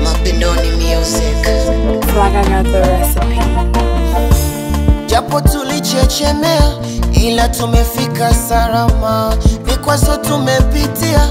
Mapindoni music. Like I got the recipe. Japo tulichechemea ila tumefika salama, vikwazo tumepitia,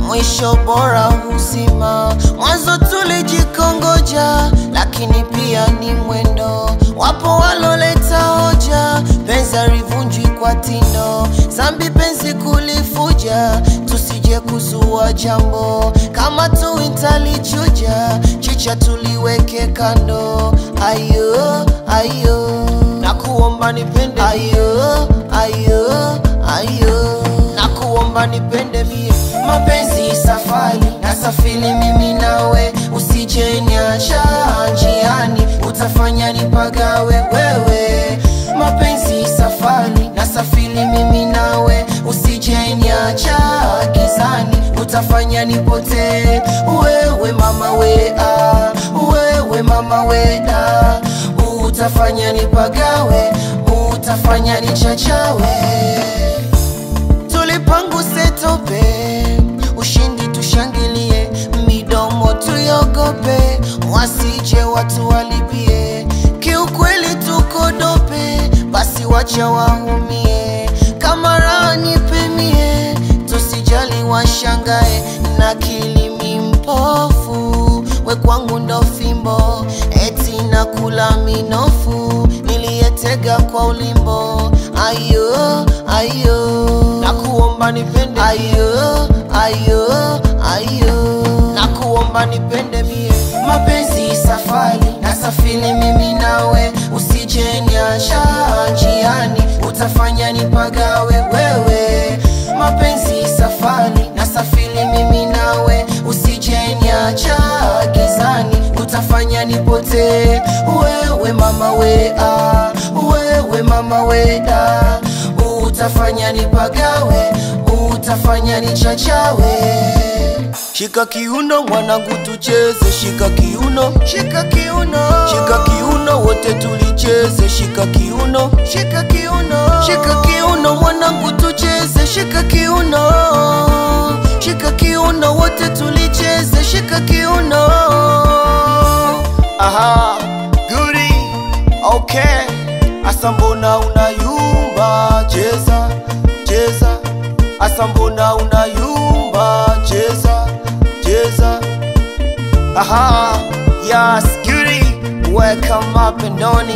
mwisho bora uzima. Mwanzo tulijikongoja, lakini pia ni mwendo. Wapo waloleta hoja, penzi halivunjwi kwa tindo. Zambi penzi kulifuja, tusije kuzua jambo. Kama tuintalichuja, chicha tuliweke kando. Ayo, ayo, nakuomba nipende. Ayo, ayo, ayo, nakuomba nipende mie. Mapenzi safari, nasafiri mimi nawe. Usije niacha njiani, utafanya nipagawe wewe. Mapenzi safari, nasafiri mimi nawe. Usije niacha gizani, utafanya nipotee. Wewe mama wea, wewe mama weda, utafanya nipagawe, utafanya nichachawe. Tulipanguse tope, ushindi tushangilie, midomo tuyogope, wasije watu walibie. Kiukweli tuko dope, basi wacha waumie. Kama raha nipimie, tusijali washangae. Na kilimi mpofu, we kwangu ndo fimbo, eti nakula minofu, niliyetega kwa ulimbo. Ayo, ayo, nakuomba nipende. Ayo, ayo, ayo, nakuomba nipende mie. Mapenzi safari, nasafiri mimi nawe. Usije niacha njiani, utafanya nipagawe wewe. Mapenzi safari, nasafiri mimi nawe. Usije niacha gizani, utafanya nipotee. Wewe mama wea, wewe mama weda, utafanya nipagawe, utafanya nichachawe. Shika kiuno mwanangu tucheze, shika kiuno, shika kiuno, shika kiuno wote tulicheze, shika kiuno, shika kiuno, shika kiuno mwanangu tucheze, shika kiuno, shika kiuno wote tulicheze, shika kiuno. Aha, goody, okay. Asa mbona unayumba, cheza, cheza. Asa mbona unayumba, cheza, cheza. Aha, yes, goody, welcome Mapindoni.